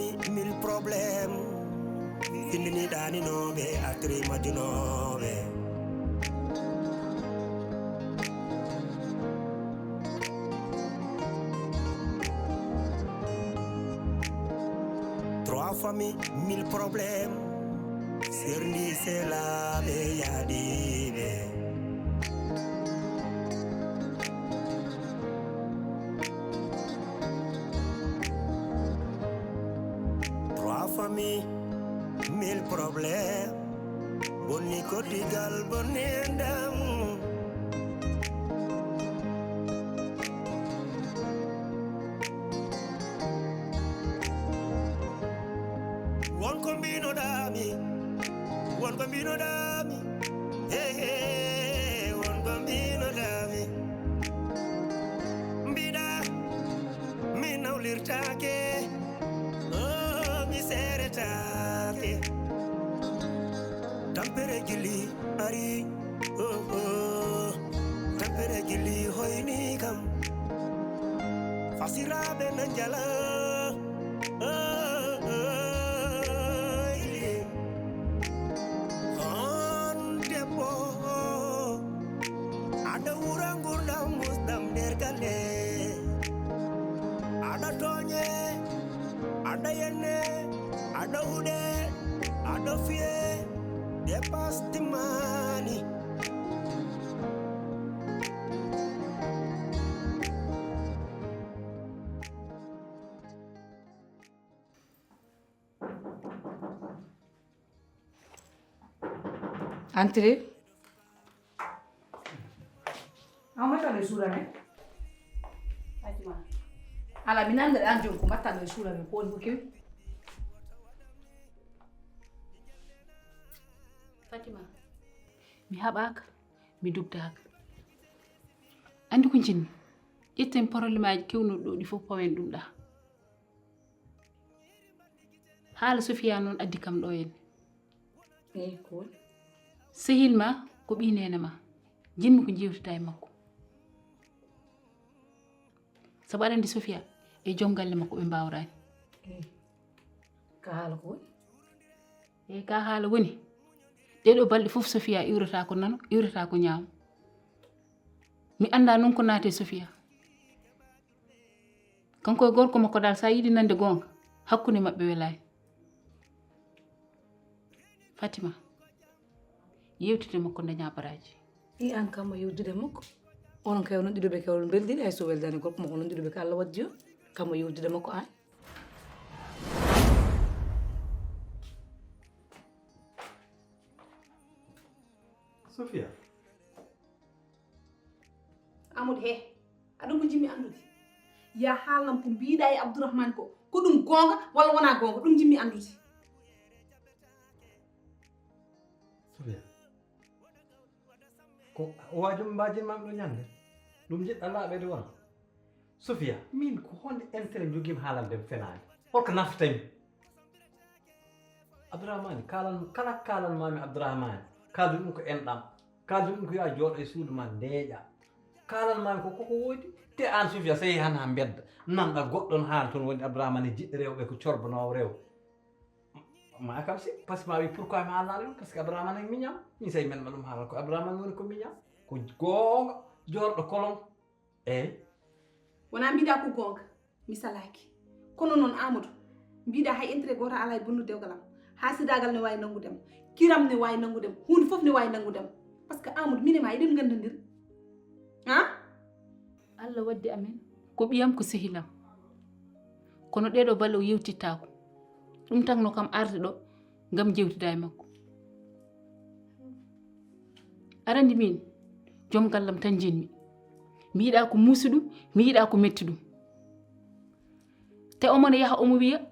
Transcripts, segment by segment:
familles, 1000 problèmes. Fini dani nobe, atri majunobe. Trois familles, 1000 problèmes. Serie, c'est la yadibe. Trois familles, 1000 problèmes. Boni kotigal bonendam. One combino dami. One combino dami. Hey, hey, one combino dami. Mbida, mi naulirtake. Oh, mi seretake. Tampere gili ari. Oh, oh. Tampere gili hoini kam. Fasirabe nanjala. Oh, oh. Ada urang-urang musdam dergale. Ada tonye, ada yene, ada ude, ada fie, depas timani. Entrez. Amata le sura ne? Fatima. Ala minanda anjo ko mata le sura me ko nbuke. Fatima. Mi habaka, mi dugdaka. Andi ko jinn. Itten problème aji kewno do di fof pawen dum da. Hala Sofia non addi kam do en. Ko. Sehilma ko bi nenama. Jinmi ko jiwtata e makko. Sabu aɗa andi Sofia e joom galle makko ɓe mbawrani. Ka haala ko woni? Eyi ka haala woni. Ɗeɗo balɗe fof Sofia iwrata ko nano, iwrata ko ñaamo. Mi anda non ko naate Sofia. Kanko e gorko makko dal sa yiɗi nande gonga hakkunde maɓɓe welani. Fatima, yewtide makko daña baraji. I an kam yewdude makko. Onon kay onon ɗiɗo ɓe kay onon belɗini hay so weldani gorko makko onon ɗiɗo ɓe ko Allah waddi o kam yewdude makko an. Sofia. Amadou he aɗa ko jimmi andude ya haalnam ko mbiɗa e Abdourahmane ko ɗum gonga walla wona gonga ɗum jimmi andude. Sofia. Ko wajum mbajin mam ɗo ñande ɗum jiɗɗa laaɓede wona. Sofia, min ko honde intérêt jogim haalande fenade holko naftami. Abdourahmane kala kalanmami Abdourahmane kaldu ɗum ko enɗam kaldu ɗum ko yo a jooɗo e suudu ma ndeeƴa kalanmami ko koko woodi te an Sofia so yehi han ha bedda nanɗa goɗɗon haala toon woni Abdourahmane jiɗɗo rewɓe ko corbanowo rew ma kam si par ce que ma wi pourquoi mi haalnaɗo ɗum par ce que Abdourahmane ko miñam min sayi men ma ɗum haala ko Abdourahmane woni ko miñam ko goonga jorɗo kolon eyyi wona mbiɗa ko gonga mi salaki kono noon Amadou mbiɗa hay intérêt goto ala e bonnude dewgal am hasidagal ne wawi nangudem kiram ne wawi nangudem hunde foof ne wawi nangudem par ce que Amadou min e ma eɗen gandandir ha Allah waddi amen ko ɓiyam ko sehilam kono ɗeɗo balle o yewtittako ɗum tagno kam arde ɗo ngam jewtida e makko arandi min joom gallam tan jinmi mi yiɗa ko muusi ɗum mi yiɗa ko metti ɗum te omone yaha omo wiya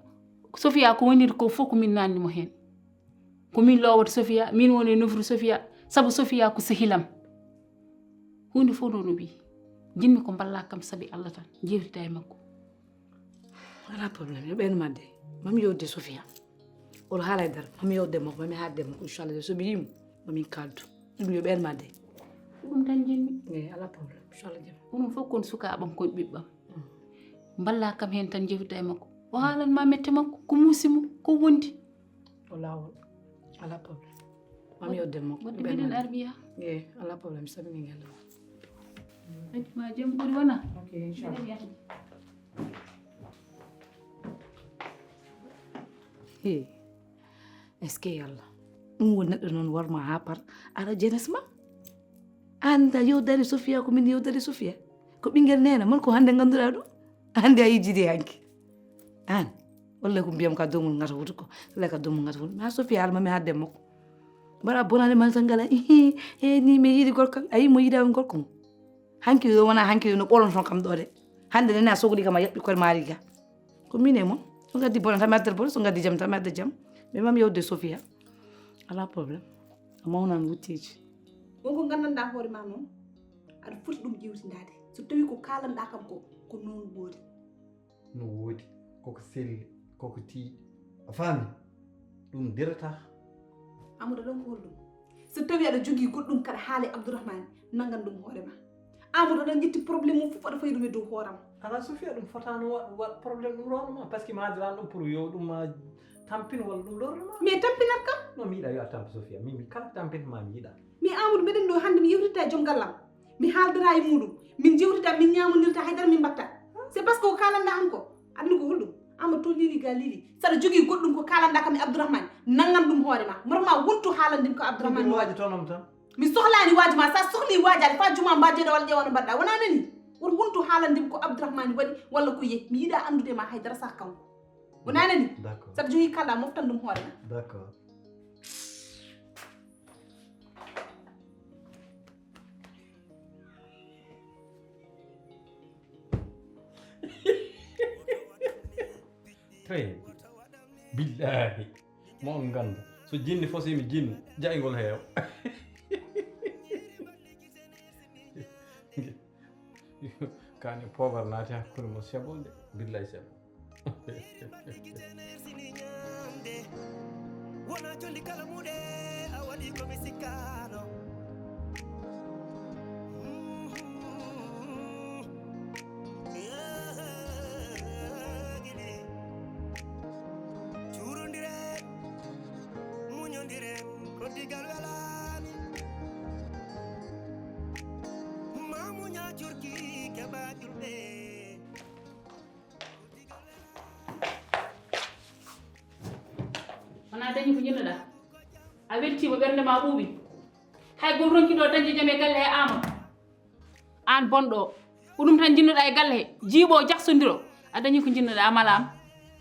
Sofia ko woniri ko fof ko min nannimo hen ko min lowata Sofia min woni nofru Sofia sabu Sofia ko sehilam hunde fof noon o wi jinmi ko balla kam sabi Allah tan jewtida e makko ala probléme yo ɓeyno madde mami yewde Sofia ol haala e dara mami yewde makko mami haadde makko inchallah so mi yimo mami kaldu ɗum yo ɓeyno madde ɗum tan jinmi eyi ala probléme inchallah jam onon fof kon sukaɓam kon ɓiɓɓam balla kam hen tan jewtida e makko o haalanma mette makko ko muusimo ko wondi o laawol ala problème mami yodde makko wadde mbiɗen arbiya ala problème sabini ngel ma jam ɓuri wona ok inchallah est ce que yallah ɗum woni neɗɗo noon warma ha par ara jeunesse ma anda yewdare Sofia ko min yewdare Sofia ko ɓinguel nena man ko hande ganduɗa ɗo hande a yijidi hanki an wallay ko mbiyam ka domul ngata wuto ko wallay ka domul ngata wuto ma Sofia almami hadde makko mbaɗa bonade man tan ngala ni mi yiiɗi gorkal ayi mo yiiɗawi gorko mo hanki ɗo wona hanki no ɓolon ton kam ɗo de hande nena sohli kam a yaɓɓi koye maari ga ko min e moon so gaddi bona tami addere bona so gaddi jaam tami adda jaam mais mami yewde Sofia ala problème a mawnan wuttiji wonko gandanɗa hoore ma noon aɗa foti ɗum ƴewtidade so tawi ko kalanɗa kam ko noon woodi no woodi koko selli koko tiiɗi a faami ɗum dirata amadou ɗon ko holɗum so tawi aɗa jogui goɗɗum kada haale Abdourahmane nangan ɗum hoore ma amadou aɗa ƴetti probléme mum fof aɗa fayi ɗum e dow hooram ala Sofia ɗum fotano waɗ probléme ɗum lornoma par ce que mi haadiran ɗum pour yo ɗum tampin walla ɗum lornoma mais tampinat kam non mi yiiɗa yo a tampa Sofia min kala tampinma mi yiiɗa mais amadou mbeɗen ɗo hannde mi yewtita e joom gallam mi haaldata e muɗum min jewtita min ñamodirta haydara min mbatta c'est parce que ko kalanɗa han ko aɗani ko holɗum amadou to lili ga lili saɗa jogui goɗɗum ko kalanɗa kam e Abdourahmane nangan ɗum hoore ma mbarma wontu haalandim ko Abdourahmane waaji tonom tan mi sohlani waaji ma sa sohli waajade fa juma mbajjeɗo walla ƴewa no mbaɗɗa wona nani woto wontu haalandim ko Abdourahmane waɗi walla ko yehi mi yiiɗa andude ma haydara sa kanko wona nani d'accord saɗa jogui kalɗa moftan ɗum hoore ma d'accord très billahi mo on ganda so jinni fosimi jinni jaygol heew kani pobar naati hakkude mo seɓolde billahi seɓo wona jolli kala muɗe a waɗi komi sikkano curondire muñodire ko digal welani mamuña curki keɓa julɓe wona dañi ko jinnoɗa a weltima ɓernde ma ɓuuɓi hay goto ronkiɗo dañde joom e galle he Amadou an bonɗo ko ɗum tan jinnoɗa e galle he jiiɓo jaksodiro a dañi ko jinnoɗa a malama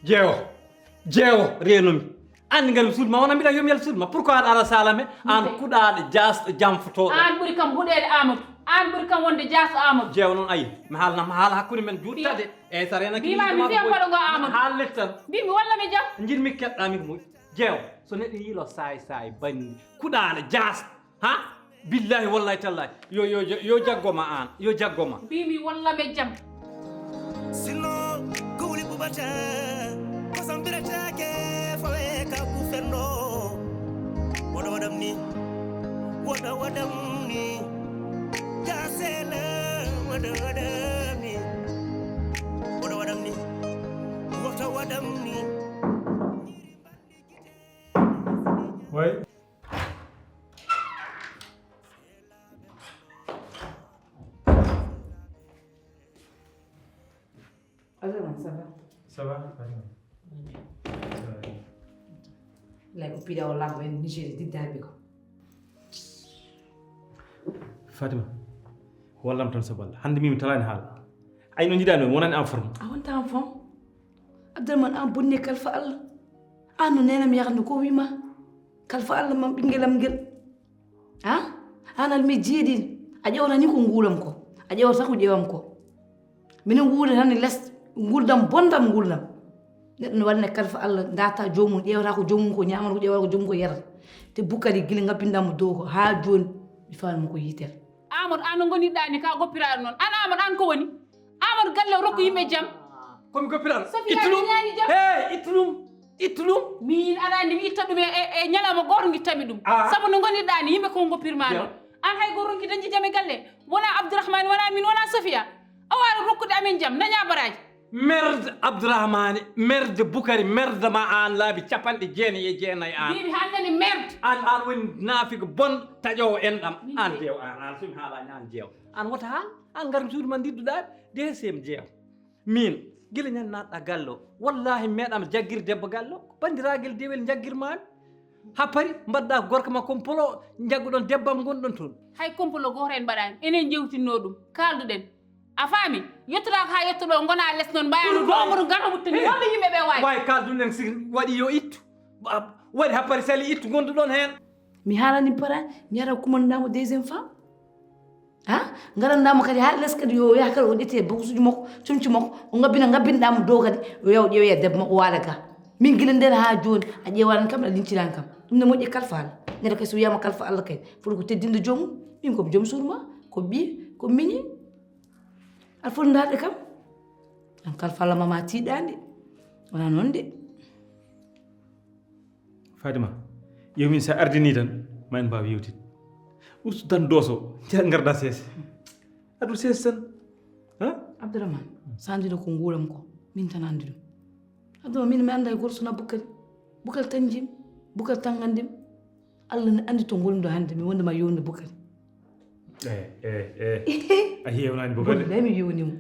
jeewo renomi andi ngal suudma wona mbiɗa yomi yal suudma pourquoi aɗa ara salame an kuɗaɗo jasɗo jamfotoɗo an ɓuuri kam huɗede Amadou an ɓuuri kam wonde jasɗo Amadou jeewo noon ayi mi haalnama haala hakkude men juuttade e sa renaki mbima mi fiya koɗo ngo Amadou haallet tan mbimi walla mi jaam jirmi keɗɗami ko moƴƴi jeewo so neɗɗo yiilo saay banni kuɗaɗo jasɗo ha billahi wallahi tallahi yo jaggoma an yo jaggoma mbimi walla mi jaam sinno ko wuli ɓuɓata kosam biretake fawe ka kuferno woɗo waɗam ni woɗo waɗam ni jasela woɗo waɗam ni woɗo waɗam ni woto waɗam ni way Adama ça va lay ko piɗa o lambo en Nigérie diddaɓe ko Fatima wallam tan saballa hande mimi talani haala ay no jiɗani o wonani en forme a wonta en forme Abdourahmane an bonne kalfa Allah an no nenam yahande ko wima kalfa Allah mam ɓinguelam nguel ha an almi jeeɗi a ƴewata ni ko nguulam ko a ƴewata ko ƴewam ko minen nguude tan less nguurdam bondam nguurdam neɗɗo no waɗane kalfa Allah data jomum ƴewata ko jomum ko ñamata ko ƴewata ko jomum ko yarata te bukkadi guila ngabbindamo dow ko ha joni mi faanimo ko yitere Amadou an no gonirɗa ni ka goppiraɗo noon an Amadou an ko woni Amadou galle o rokko yimɓe jaam komi goppiraɗo Sofia ñaani jaam ittu ɗum min aɗa andi mi itta ɗum e ñalawma goto guittami ɗum saabu no gonirɗa ni yimɓe ko goppirma noon an hay goto ronki dañde jaam e galle wona Abdourahmane wona min wona Sofia a wawi rokkude amen jaam daña baraji merde Abdourahmane merde Boukari merde ma an laabi capanɗe jeenayi an bibi hannani merde an woni naafigo bon taƴowo enɗam an jeew an somi haalani an jeew an wota haal an garim suudu ma didduɗaɓe deuxiéme jeew min guila ñande natɗa galle o wallahi meeɗama jagguir debbo galle o bandiraguel dewel jagguirmami ha pari mbadɗa gorko ma kompolo jagguɗon debbam gonɗon toon hay complot goto en mbaɗani enen jewtinno ɗum kalduɗen a faami yettoɗa ko ha yettoɗo gona less noon mbayano domoɗo gato wuttani wonno yimɓeɓe wawi kalduɗen sigi waɗi yo ittu waɗi ha pari sali ittu gonduɗon hen mi haalani para mi ara kumandamo deuxiéme femme ha garandamo kadi ha less kadi yo yaha kadi o ƴette bosuji makko comci makko o gabbinoɗamo dow kadi yo yaw ƴeewe debbo makko waala ga min guila nden ha joni a ƴeewani kam a lincirani kam ɗum ne moƴƴi kalfa Allah neɗɗo kadi so wiyama kalfa Allah kadi foti ko teddinde joomum min komi joom suur ma ko ɓi ko miñi aɗa foti darde kam an kalfa Allah mama tiiɗande wona noon de Fatima yow min sa ardini tan ma en mbaw yewtide ustu tan dooso jaa garda seese aɗum seese tan ha Abdourahmane sa andino ko nguuram ko min tan andi ɗum Abdourahmane min mi anda e goto sona Boukari tan jim Boukari tan andim Allah ne andi to golmi ɗo hannde mi wondema yewnude Boukari a yewnani Boukari ɓe mi yewnimo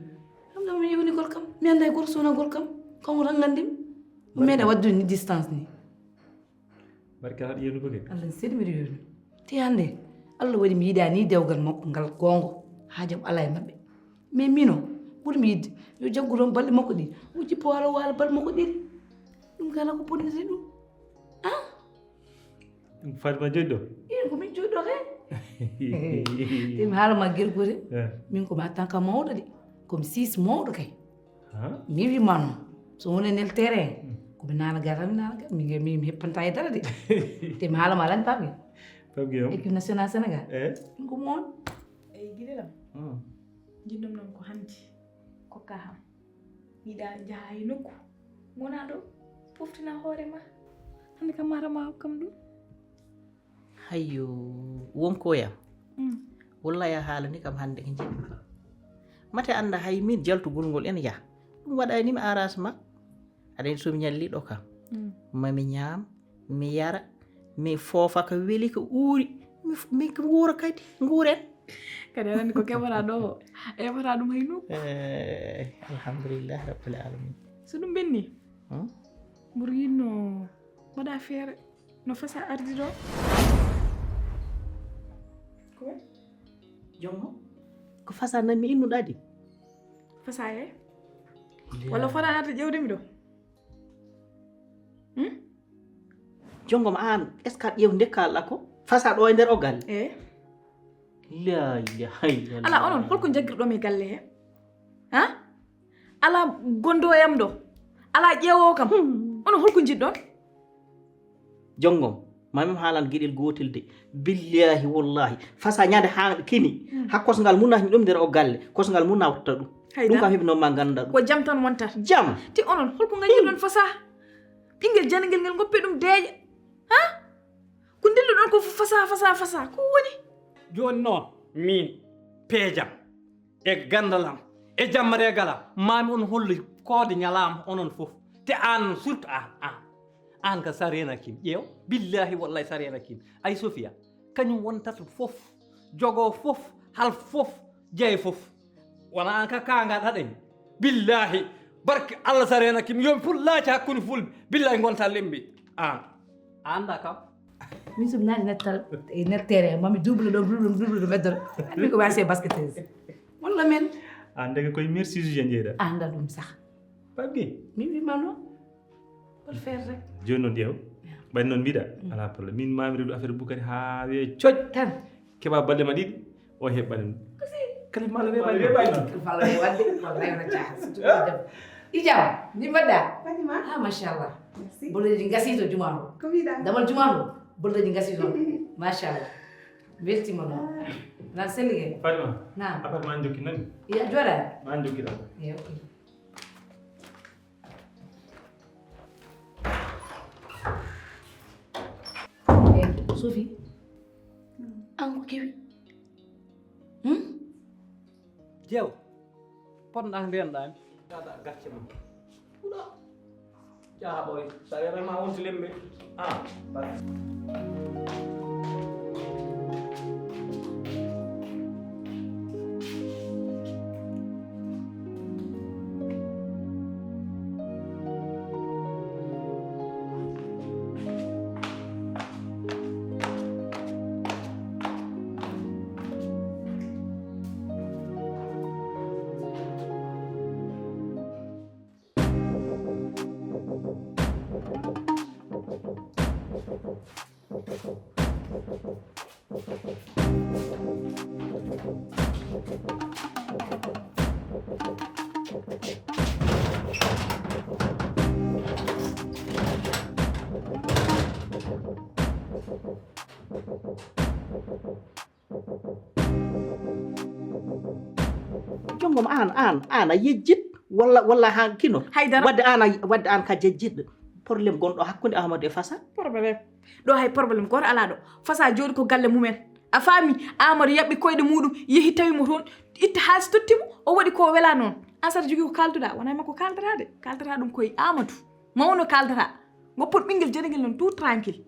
Abdourahmane mi yewni gol kam mi anda e goto sona gol kam kanko tan andim mi meeɗa waddude ni distance ni barka haɗa yewni Boukari Allah ne seeɗi mbiɗa yewni te hannde Allah waɗi mi yiɗa ni dewgal makko ngal gongo ha jaam ala e mabɓe mais mino ɓuurmi yidde yo jaggu toon balɗe makko ɗi o jippo waala balɗe makko ɗiɗi ɗum kala ko bonnete ɗum Fatima joɗi ɗo ko min joɗi ɗo kay te mi haalama guergore min komi attanka mawɗo de komi 6 mawɗo kay mi wima noon so woni nel terrain komi nana gara mi nana gara mi heppanta e dara de te mi haalama alani pamgue équipe national Sénégal ɗum ko moon eyi guiɗelam jinɗom noon ko hanti kokka ham yiɗa jaaha e nokku gona ɗo poftina hoorema hande kam marama hokkam ɗum hayyo wonkoyam wallahi a haalani kam hande ko jiɗmi mate anda hay min jaltugol ngol ene yaha ɗum waɗanimi arrangement aɗa somi ñalliɗo kam mami ñaam mi yara mi foofa ko weeli ko uuri mi guura kadi nguuren kadi aɗa andi ko keɓata ɗo o eɓata ɗum hay nokku alhamdulillah rabbil alamin so ɗum ɓenni mboɗo yinno mbaɗa feere no fasa ardi ɗo jongo ko fasa nan mi innuɗa di fasa e walla fota arde ƴewdemi ɗo jongom an est ce que aɗa ƴeew dekkalɗa ko fasa ɗo e nder o galle la ilaha illallah ala onon holko jaggirɗomi e galle he ha ala gondoyam ɗo ala ƴeewowo kam onon holko jiɗɗon jongom mami haalan gueɗel gotel de billahi wallahi fasa ñande ha kini ha kosgal mum natmi ɗum nder o galle kosgal mum nawtata ɗum ɗum kam heɓinoma ganda ɗum ko jam tan wontata jam te onon holko gañirɗon fasa ɓinguel janguel ngel goppe ɗum deeƴa ha ko dilluɗon ko fasa ko woni joni noon min peejam e gandalam e jammaregalam mami on holli koode ñalama onon foof te an surtout an ka sarenakim ƴeew billahi wallahi sarenakim ay Sofia kañum wontata foof jogo foof hal foof jeeye foof wona an ka kangal haɗani billahi barke Allah sarenakim yomi pul laaci hakkude fulɓe billahi gonta lembi an anda kam min somi nani net terrain mami double ɗo weddoro min ko wasi basketteuse walla men an daga koye merci ji jeeyɗa anda ɗum sah pagui min wima noon wol feere rek joni noon ƴeew ɓayde noon mbiɗa ala probléme min mami reedu affaire Boukari ha wiye coƴ tan keɓa balɗema ɗiɗi o heɓɓani kala mala reɓani falla e wadde walla rewna caaha surtout jam ijam ndi mbaɗɗa Fatima ha machallah bolleji gasi to jumato ko mbiɗa damal jumato bolleji gasi toon machallah weltima noon nan sellige Fatima nam affaire ma an jokki nani ya jooɗani ma an jokki ɗam yo ok Sophie an ko kewi jeew potɗa ndenɗami ada gacce mum uɗa jaha ɓoy sa wiyama wonti lembe jongom an a yejjit walla ha kino haydara wadde an ka jejjitɗo probléme gonɗo hakkude Amadou e Fasa probléme ɗo hay probléme goto ala ɗo Fasa jooɗi ko galle mumen a faami Amadou yaɓɓi koyɗe muɗum yeehi tawimo toon itta haalis tottimo o waɗi ko wela noon an sata jogui ko kalduɗa wona makko kaldata de kaldata ɗum koye Amadou mawno kaldata goppon ɓinguel jeɗeguel noon tout tranquille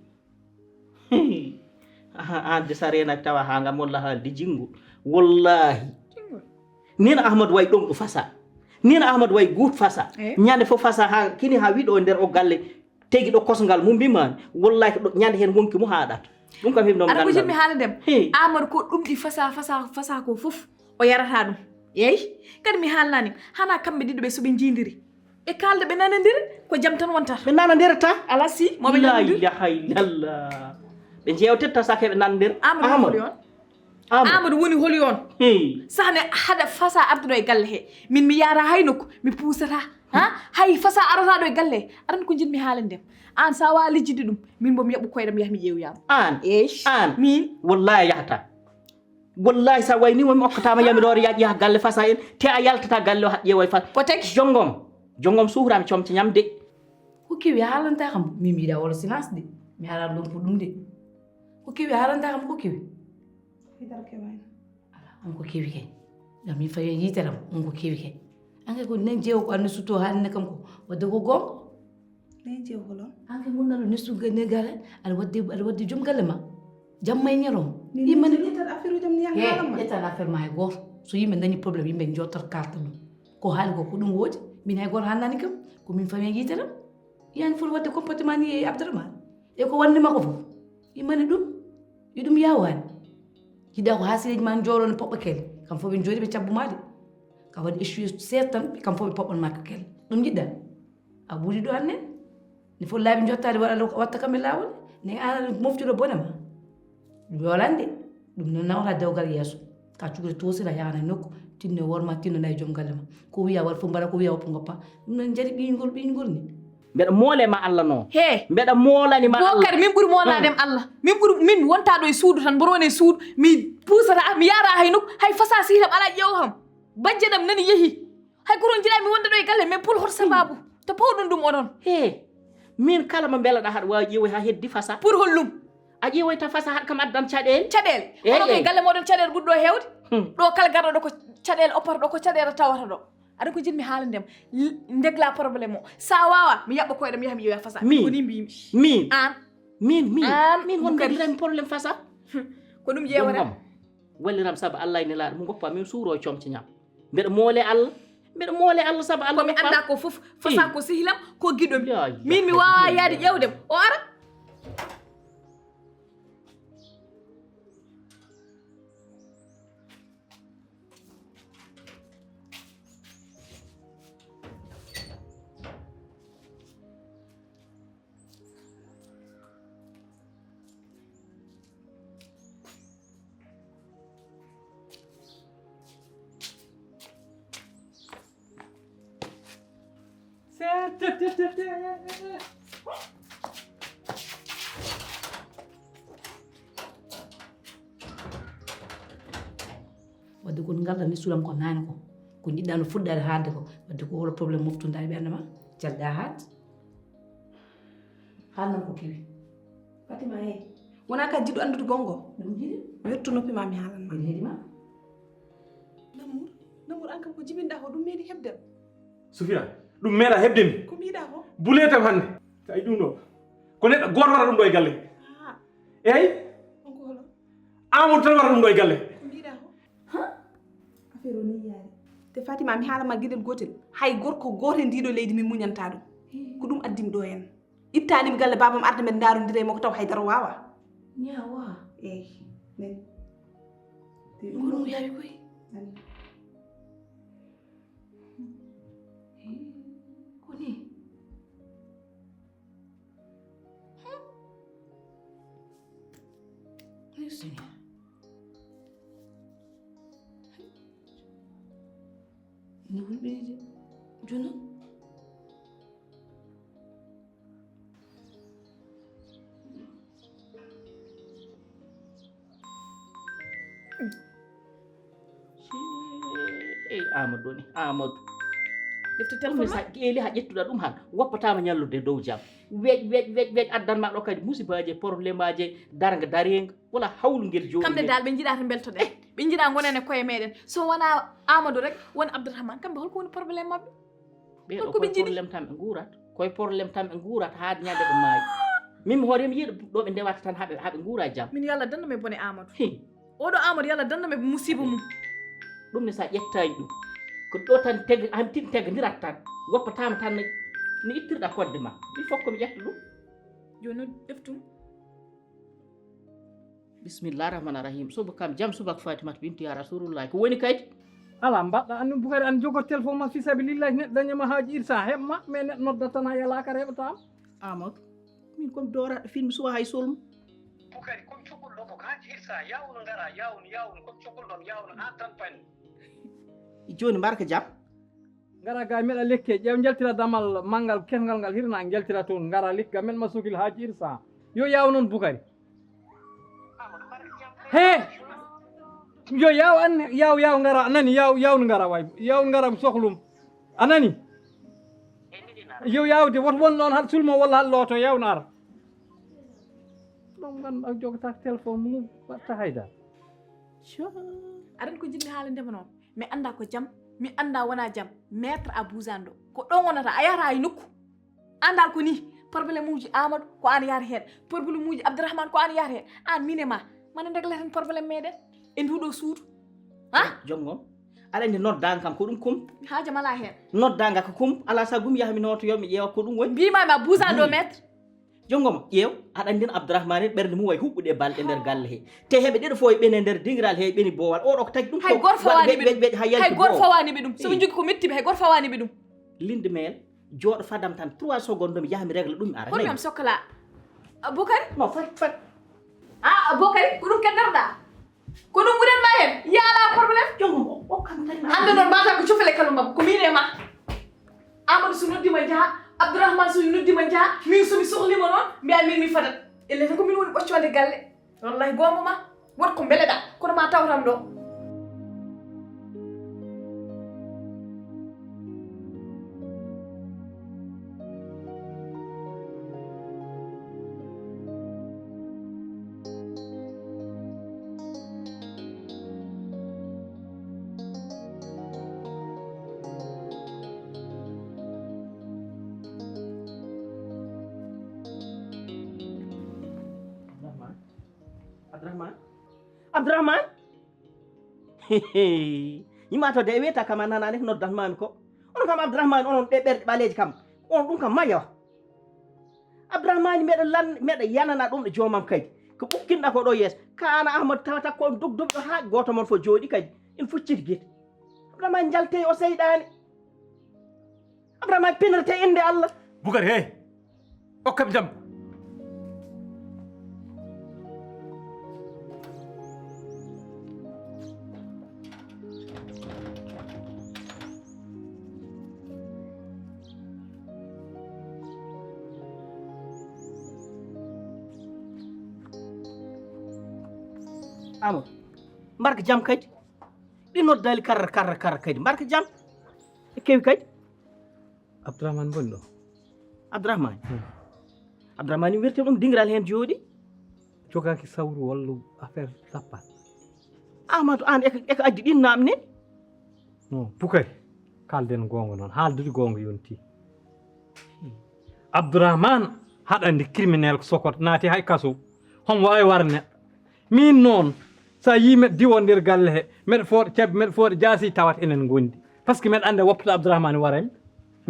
an de sa renaki tawa ha gam walla haalde jingol wallahi nena Ahmadou way ɗom ɗo Fasa nena Ahmadou way guut Fasa ñande fof Fasa ha kini ha wiɗo nder o galle tegi ɗo kosgal mum mbimani wallahi ɗo ñande hen wonki mo haɗata ɗum kam himɗo aɗa ko jinmi haala ndem Amadou ko ɗumɗi Fasa ko fof o yarata ɗum yeyi kadi mi haalnani hana kamɓe ɗiɗo ɓe soɓe jindiri ɓe kalda ɓe nanodiri ko jaam tan wonta ɓe nanodira ala si moɓe la ilaha illallah ɓe jewtetta sake ɓe nanodira Amadou woni holi on sahne haɗa Fasa arduɗo e galle he min mi yara hay nokku mi pusata hay Fasa arataɗo e galle he aɗan ko jinmi haala ndem an sa wawa lijjide ɗum min bo mi yaɓu koyɗam yaha mi ƴeewyama an min wallahi yahata wallahi sa wayni womi okkatama yamiɗore yaha galle Fasa en te a yaltata galle o ha ƴeewoy Fasa ko teki jongom suhrami comci ñamde ko kewi haalanta kam min mbiɗa wala silence de mi haalata ɗum ko ɗum de ko kewi haalanta kam ko kewi on ko kewi kay gam mi fawi yiteram on ko kewi kay anke ko nen jeewo ko anne sutto haalne kam ko wadde ko gonga nen jeewo ko lon anke gonɗalo nestu ne gale aɗa wadde joom galle ma jamma e ñalom yimɓe ƴettat affaire ujam ni yahaama ƴettan affaire ma hay goto so yimɓe dañi probléme yimɓe jottat kalta ɗum ko haali ko ɗum woodi min hay goto haalnani kam ko min fawi yiteram yani foti wadde comportement ni e Abdourahmane e ko wandema ko fof yimmani ɗum yo ɗum yawani jiɗa ko haasileji ma jooɗone poɓɓa kelle kam fof ɓe jooɗi ɓe cabbumade ka waɗi échoué seeɗa tan kam fof ɓe poɓɓanmaka kelle ɗum jiɗɗa a ɓuuri ɗo annen ne fof laaɓi jottade watta kamɓe laawol ne an moftiɗo bone ma ɗum yolande ɗum noon nawata dewgal yeeso ka cukalel tosira yahana nokku tinno worma tinno nayi joom galle ma ko wiya waɗa fof mbaɗa ko wiya woppo goppa ɗum noon jaari ɓiyngol ni mbeɗa moolema Allah noon mbeɗa moolanima Allah kadi min ɓuuri mooladem Allah min wonta ɗo e suudu tan mboɗo woni e suudu mi pusata mi yara hay nokku hay Fasa sihitam ala ƴeew kam bajjanam nani yeehi hay koron jiɗa mi wonda ɗo e galle mais pour hoto sababu to pawɗum ɗum oɗon min kala mo beelaɗa haɗa wawi ƴeewoy ha heddi Fasa pour hollum a ƴeewoyta Fasa haɗa kam addan caɗele oɗon koye galle moɗon caɗele ɓuɗɗo hewde ɗo kala garɗo ɗo ko caɗele oppata ɗo ko caɗele tawata ɗo aɗa ko jinmi haala ndem ndegla probléme o sa wawa mi yaɓɓa koyɗam yaha mi ƴeewa Fasa koni mbimi min won gadirami probléme Fasa ko ɗum ƴeewata walliram saabu Allah ene laaɗa mo goppa min suuro comci ñam mbeɗa moole Allah saabu Allah komi anda ko fof Fasa ko sihilam ko giɗomi min mi wawa yaade ƴewdem o ara wadde kon gardani sulam ko nani ko jiɗɗa no fuɗɗade haalde ko wadde ko wolo probléme moftuda e ɓernde ma jalɗa haade haalnan ko kewi Fatima wona ka jiɗɗo andude gongo ɗum jiɗi wettu noppi ma mi haalanma ene heeɗima Namour an kam ko jibinɗa ko ɗum meeɗi hebdem Sofia ɗum meeɗa heɓdemi ko mbiɗa ko buletam hannde so ayi ɗum ɗo ko neɗɗo goto wara ɗum ɗo e galle eyi on ko holo Amadou tan wara ɗum ɗo e galle ko mbiɗa ko affaire o ni yaari te Fatima mi haalama gueɗel gotel hay gorko goto e ndiɗo leydi mi muñanta ɗum ko ɗum addimi ɗo hen ittanimi galle babam arde men darodira e makko taw haydara wawa ñawa eyyi nen ko ɗum yawi koy ko ni Seigneur. Ne vous bénissez. Jono. Amadou ni Amadou defte ɗum téléphone sa eeli ha ƴettuɗa ɗum han woppatama ñallude dow jam weej addanma ɗo kadi musibaji probléme aji darga darenga wala hawlu ngel jooɗi kamɓe dal ɓe jiiɗa to beltoɗen ɓe jiiɗa gonen e koye meɗen so wona Amadou rek wona Abdourahmane kamɓe holko woni probléme mabɓe ɓeɗo holko ɓe koye jiiɗi probléme tan ɓe guurat koye probléme tan ɓe guurat haade ñande ɓe maayi min mi hoorema yiiɗo ɗo ɓe ndewata tan haɓe guura jam min yo Allah dandame bone Amadou Hi, oɗo Amadou yo Allah dandame musiba mum ɗum ne sa ƴettani ɗum ko ɗo tan tin tegodirat tan woppatama tan no ittirɗa kodde ma il faut komi ƴetta ɗum joni deftum bisimillah rahmani rahim suba kam jam subaka fatimata bintu ya rasulullah ko woni kaydi ala mbaɗɗa anni Boukary an jogor téléphone ma fi sabilillahi neɗɗo dañama haaji irsa heɓma mais neɗɗo noddat tan ha yalaka heɓatama Amadou min komi doraɗo film suwa hay solmo Boukary komi cohluɗo ko haaji irsa yawno gara yawno komi cohluɗon yawno an tan pani joni mbarka jam gara ga meɗa lekke ƴeew jaltira damal manggal kesgal ngal hirna jaltira toon gara likka men ma sukil haaji irsa yo yaw noon Boukary he yo yaw an yaw ngara anani yaw ngara way yaw ngara sohlum anani yo yawde woto won noon haɗa sulmo walla haɗa looto yawno ara ɗum ganduɗa jogata téléphone mum watta haydara aɗan ko jinmi haalandema noon mi anda ko jam mi anda wona jam maître a bousando ko ɗon wonata a yahata e nokku andal ko ni probléme uji Amadou ko an yahata hen probléme uji Abdourahmane ko an yahata hen an min e ma mana degleten probléme meɗen e nduɗo suudu ha jongom aɗa andi noddaga kam ko ɗum kum haaja mala hen noddaga ko kum ala sago mi yaha mi notoyo mi ƴeewa ko ɗum woni mbimami a bousando maître jongoma ƴeew aɗa andi no Abdourahmane en ɓerde mum way huɓɓude e balɗe nder galle he te heɓe ɗeɗo fo e ɓene nder dingiral he ɓeni bowal oɗo ko tagi ɗum hay goto fawaniɓe ɗum ha hay yalti goto fawaniɓe ɗum soɓe jogui ko mettiɓe hay goto fawaniɓe ɗum linde meel jooɗo fadam tan 3 secondes mi yaha mi régla ɗum mi ara honɗum sokkala Boukary non fat Boukary ko ɗum kedderɗa ko ɗum ɓuuren ma hen yaala probléme jongom o kam tani hande noon mbata ko cofele kalum mam ko min e ma Amadou so noddima jaaha Abdourahmane so noddima jaaha min somi sohlima noon mbiya min mi fadat ellete ko min woni ɓoccode galle wallahi gombo ma wot ko beleɗa kono ma tawtam ɗo Abdourahmane yima to de wiyata kam a nanani ko noddatmami ko on kam Abdourahmane onon ɗe ɓerɗe ɓaleji kam on ɗum kam mayawa Abdourahmane meɗa yanana ɗum ɗo jomam kadi ko ɓukkinɗa ko ɗo yeeso ka ana Ahmadou tawata ko dugduɓɗo ha goto mon fo jooɗi kadi in fucciti guite Abdourahmane jalte o seyɗani Abdourahmane pinrete inde Allah Boukary hey okkam jam Amadou mbarka jam kadi ɗi noddali karra kadi mbarka jam e kewi kadi Abdourahmane boni ɗo Abdourahmane wirte ɗum dingiral hen jooɗi jogaki sawru walla affaire tappat Amadou an eko addi ɗin namni non Boukary kalden gonga noon haaldude gonga yonti abdourahmane haɗandi criminel ko sokot naati hay kaso homo wawi war neɗɗo min noon sa yi meɗo diwo nder galle he meɗo fooɗo cabbi meɗo fooɗo jaasi tawat enen gondi par ce que meɗo ande woppude abdourahmane warami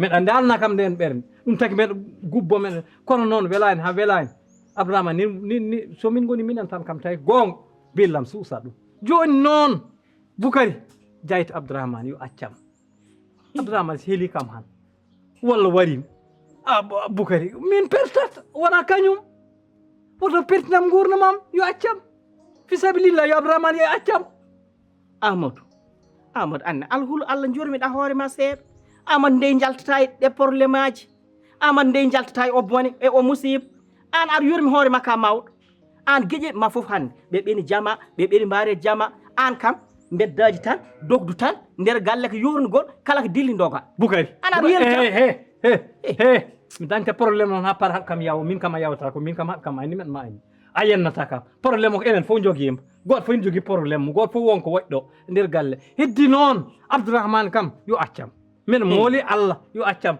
meɗo ande alna kam nden ɓerde ɗum taki meɗo gubbo meɗo kono noon welani ha welani abdourahmane ni somin goni minen tan kam tawi gonga billam suusa ɗum joni noon Bukari jayto abdourahmane yo accam abdourahmane so heeli kam han walla warimi Bukari min pertata wona kañum woto pertinam gurdamam yo accam fisabilillah yo abdourahmane yo accam amadou anne alhulu allah jormiɗa hoore ma seeɗa amadou nde jaltata e ɗe probléme aji amadou nde jaltata e o bone e o musiba an aɗa yormi hoore ma ka mawɗo an gueƴe ma foof hannde ɓe ɓeni jama ɓe ɓeni mbaare jama an kam beddaji tan dogdu tan nder galle ko yornugol kala ko dilli doga Bukari ana aɗa he mi dañta probléme noon ha par kam yawo min kam a yawata ko min kam haɗ kam ayni men ma ayni a yennata kam probléme ko enen fof joguima goto fof ne jogui probléme mo goto fof wonko waɗi ɗo nder galle heddi noon abdourahmane kam yo accam min mooli allah yo accam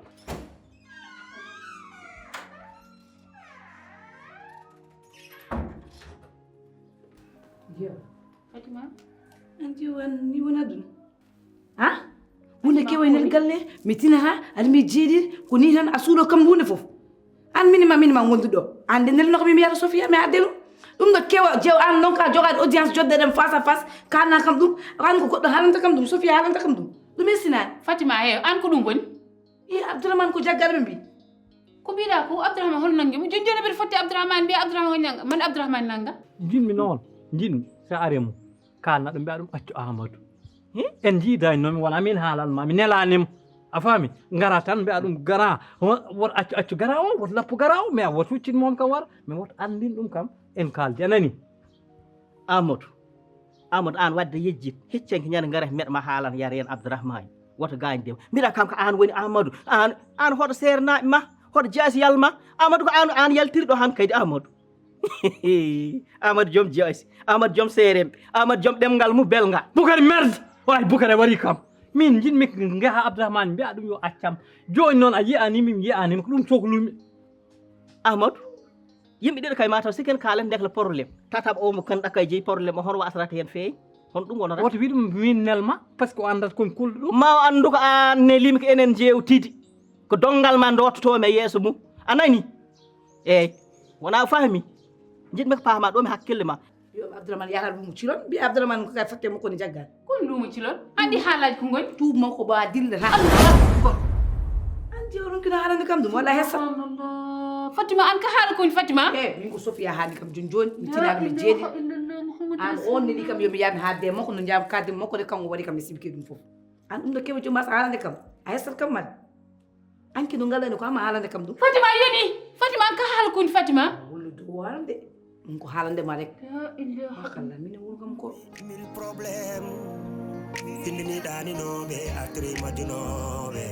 Fatima anti ni wona ɗum ha hunde kewoynel galle mi tinata aɗa mi jeeɗiɗ ko ni tan a suuɗo kam hunde fof an minima gonduɗo ande nelnokomi mi yiyata Sofia mi addeno ɗum ɗo kewa jew an donc a jogade audience jodde ɗen face à face kalna kam ɗum an ko goɗɗo haalanta kam ɗum Sofia haalanta kam ɗum e sinani Fatima he an ko ɗum woni i abdourahmane ko jaggaɗo ɓe mbi ko mbiɗa ko abdourahmane hol nanguimo joni joni mbiɗa fotti abdourahmane mbiya abdourahmane woni nanga man abdourahmane nanga jinmi noon jinmi so aremo kalna ɗum mbiya ɗum accu amadou en jiidani noon mi wona min haalanma mi nelanimo a faami gara tan mbiya ɗum gara woto accu gara o woto lappu gara o mais a woto huccit moom kam wara mais woto andin ɗum kam en kaldi anani amadou an wadde yejjit heccenke ñande gara meɗma haalan yara hen abdourahmane woto gagne dem mbiɗa kam ko an woni amadou an hoɗo sernaɓe ma hoɗo jaasi yalma amadou ko an yaltiriɗo han kaydi amadou amadou joom jaasi amadou joom seremɓe amadou joom ɗemgal mu belga Bukari merde way Bukari wari kam min jinmi gaha abdourahmane mbiya ɗum yo accam joni noon a yiyanimi mi yiyanima ko ɗum sohlumi amadou yimɓe ɗiɗo kay mataw sikken kaalen ndekla probléme tataɓa o mo kanɗa kay jeeyi probléme o hono wasrata hen feewi hono ɗum wonata woto wi ɗum min nelma par ce que o andata komi kulɗo ɗum ma andu ko an nelimi ko enen jewtidi ko dongal ma dottotomi e yeeso mum anani eyyi wona faami jiɗmi ko paama ɗo mi hakkille ma yo abdourahmane yahata ɗum cilon mbi abdourahmane ko kay fatte makko ne jaggal kon lumo cilon andi haalaji ko goni tuub makko ba dillata an jew ɗum kino haalande kam ɗum walla hessa Fatima an ka haala koni Fatima min ko Sofia haalni kam joni mi tinaɗo mi jeeɗi an on neni kam yomi yaami haadde makko no jaam kadde makko de kanko waɗi kam mi sibike ɗum fof an ɗum ɗo kewa jom masa haalande kam a hessat kam man anki no ngalani ko ama haalande kam ɗum Fatima yoni Fatima an ka haala koni Fatima hollude haalande ɗum ko haalande ma rek makalla mine won kam ko mille problème findiniɗaninoɓe artiri majjunoɓe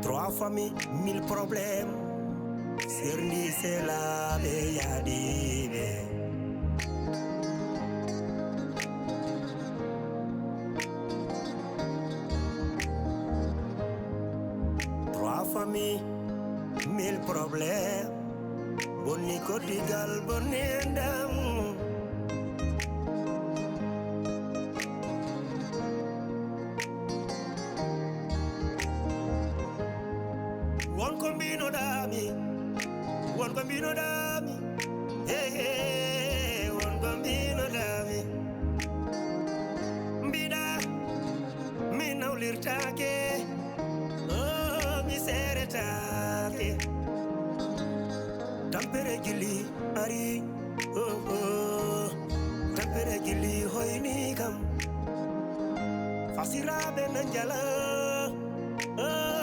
Trois familles, mille problèmes. Serni c'est la yadibe. Trois familles, mille problèmes. Boni kotigal bonendam. One combino dami, hey, one combino dami. Mbida, mi naulirtake, oh, mi seretake. Tampere gili ari, oh, tampere gili hoini kam. Fasirabe nanjala, oh.